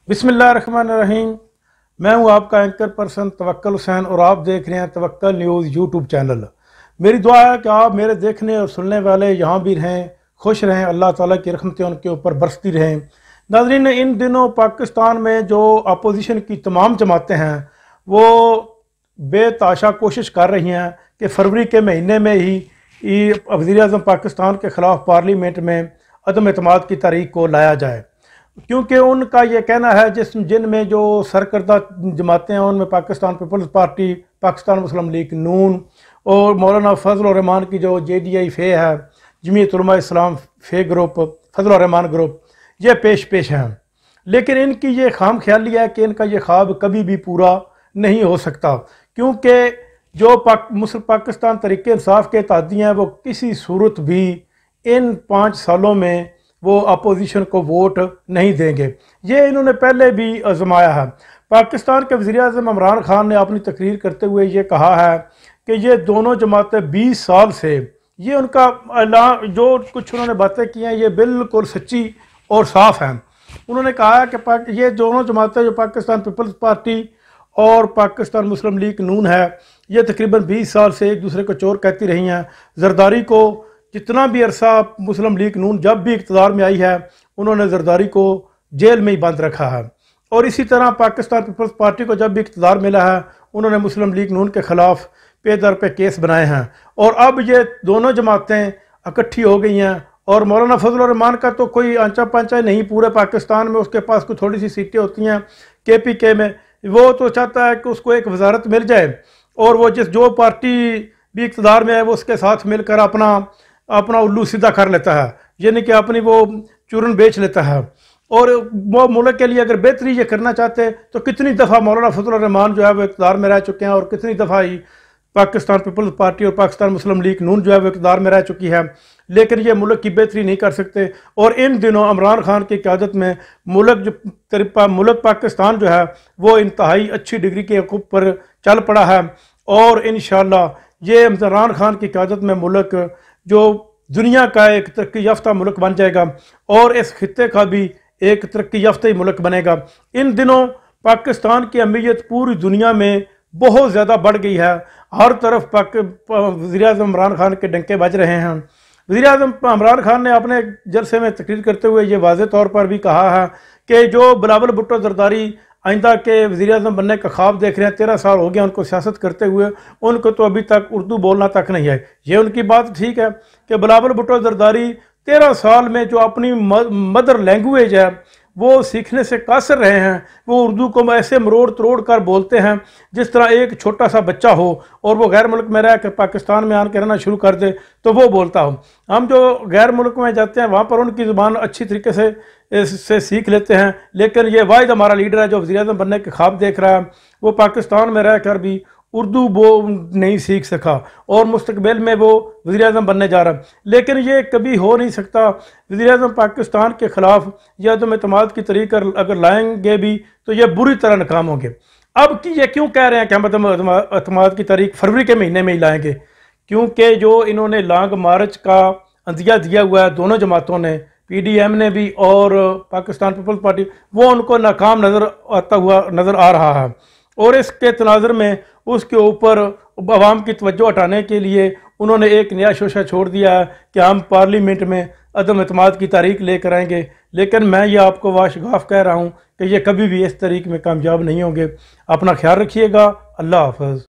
बिस्मिल्लाहिर्रहमानिर्रहीम। मैं हूं आपका एंकर पर्सन तवक्कल हुसैन और आप देख रहे हैं तवक्कल न्यूज़ यूट्यूब चैनल। मेरी दुआ है कि आप मेरे देखने और सुनने वाले यहाँ भी रहें, खुश रहें, अल्लाह ताला की रहमतें उनके ऊपर बरसती रहें। नाज़रीन, इन दिनों पाकिस्तान में जो अपोजिशन की तमाम जमातें हैं वो बेताशा कोशिश कर रही हैं कि फरवरी के महीने में ही वज़ीर-ए-आज़म पाकिस्तान के ख़िलाफ़ पार्लियामेंट में अदम एतमाद की तारीख को लाया जाए, क्योंकि उनका ये कहना है जिनमें जो सरकर्दा जमातें हैं उनमें पाकिस्तान पीपल्स पार्टी, पाकिस्तान मुस्लिम लीग नून और मौलाना फजल और रहमान की जो JDI फे है, जमीयत उलमा इस्लाम फे ग्रुप, फजल और रहमान ग्रुप, ये पेश हैं। लेकिन इनकी ये खाम ख्याली है कि इनका ये ख्वाब कभी भी पूरा नहीं हो सकता, क्योंकि जो पाकिस्तान तरीके इंसाफ के इत्तेहादी हैं वो किसी सूरत भी इन 5 सालों में वो अपोजिशन को वोट नहीं देंगे। ये इन्होंने पहले भी आजमाया है। पाकिस्तान के वज़ीर-ए-आज़म इमरान खान ने अपनी तकरीर करते हुए ये कहा है कि ये दोनों जमातें 20 साल से, ये उनका ऐलान जो कुछ उन्होंने बातें की हैं ये बिल्कुल सच्ची और साफ़ हैं। उन्होंने कहा है कि ये दोनों जमातें जो पाकिस्तान पीपल्स पार्टी और पाकिस्तान मुस्लिम लीग नून है, ये तकरीबन 20 साल से एक दूसरे को चोर कहती रही हैं। जरदारी को जितना भी अरसा मुस्लिम लीग नून जब भी इक़्तिदार में आई है उन्होंने जरदारी को जेल में ही बंद रखा है, और इसी तरह पाकिस्तान पीपल्स पार्टी को जब भी इक़्तिदार मिला है उन्होंने मुस्लिम लीग नून के ख़िलाफ़ पे दर पे केस बनाए हैं। और अब ये दोनों जमातें इकट्ठी हो गई हैं, और मौलाना फजल और रहमान का तो कोई आंचा पांचा नहीं पूरे पाकिस्तान में, उसके पास कोई थोड़ी सी सीटें होती हैं KPK में, वो तो चाहता है कि उसको एक वजारत मिल जाए और वो जो पार्टी भी इक़्तिदार में है वो उसके साथ मिलकर अपना उल्लू सीधा कर लेता है, यानी कि अपनी वो चूरन बेच लेता है। और वो मुल्क के लिए अगर बेहतरी ये करना चाहते तो कितनी दफ़ा मौलाना फजल और रहमान जो है वो इक़्तिदार में रह चुके हैं, और कितनी दफ़ा ही पाकिस्तान पीपल्स पार्टी और पाकिस्तान मुस्लिम लीग नून जो है वो इक़्तिदार में रह चुकी है, लेकिन ये मुल्क की बेहतरी नहीं कर सकते। और इन दिनों इमरान खान की क़यादत में मुल्क पाकिस्तान जो है वो इंतहाई अच्छी डिग्री के ऊपर चल पड़ा है, और इंशाअल्लाह ये इमरान खान की क़यादत में मुल्क जो दुनिया का एक तरक्की याफ्ता मुल्क बन जाएगा, और इस खित्ते का भी एक तरक्की याफ्ता मुल्क बनेगा। इन दिनों पाकिस्तान की अहमियत पूरी दुनिया में बहुत ज़्यादा बढ़ गई है, हर तरफ वज़ीर-ए-आज़म इमरान खान के डंके बज रहे हैं। वज़ीर-ए-आज़म इमरान खान ने अपने जलसे में तकरीर करते हुए ये वाज़े तौर पर भी कहा है कि जो बिलावल भुट्टो जरदारी आइंदा के वज़ीर-ए-आज़म बनने का ख्वाब देख रहे हैं, 13 साल हो गया उनको सियासत करते हुए, उनको तो अभी तक उर्दू बोलना तक नहीं है। ये उनकी बात ठीक है कि बिलावल भुट्टो जरदारी 13 साल में जो अपनी मदर लैंग्वेज है वो सीखने से कासर रहे हैं, वो उर्दू को ऐसे मरोड़ तरोड़ कर बोलते हैं जिस तरह एक छोटा सा बच्चा हो और वो गैर मुल्क में रह कर पाकिस्तान में आकर रहना शुरू कर दे तो वो बोलता हो। हम जो गैर मुल्क में जाते हैं वहाँ पर उनकी ज़ुबान अच्छी तरीके से सीख लेते हैं, लेकिन ये वाहिद हमारा लीडर है जो वज़ीर-ए-आज़म बनने के ख्वाब देख रहा है, वो पाकिस्तान में रह कर भी उर्दू वो नहीं सीख सका और मुस्तकबिल में वो वज़ीर-ए-आज़म बनने जा रहा है। लेकिन ये कभी हो नहीं सकता। वज़ीर-ए-आज़म पाकिस्तान के ख़िलाफ़ या अदम एतमाद की तरीक अगर लाएंगे भी तो ये बुरी तरह नाकाम होंगे। अब कि ये क्यों कह रहे हैं कि हम अदम एतमाद की तारीख फरवरी के महीने में ही लाएंगे, क्योंकि जो इन्होंने लॉन्ग मार्च का अंदिया दिया हुआ है दोनों जमातों ने, PDM ने भी और पाकिस्तान पीपल्स पार्टी, वो उनको नाकाम नज़र आ रहा है, और इसके तनाज़ुर में उसके ऊपर अवाम की तवज्जो हटाने के लिए उन्होंने एक नया शोशा छोड़ दिया है कि हम पार्लियामेंट में अदम एतमाद की तारीख लेकर आएंगे। लेकिन मैं ये आपको वाशगाफ कह रहा हूँ कि ये कभी भी इस तरीके में कामयाब नहीं होंगे। अपना ख्याल रखिएगा। अल्लाह हाफ़िज़।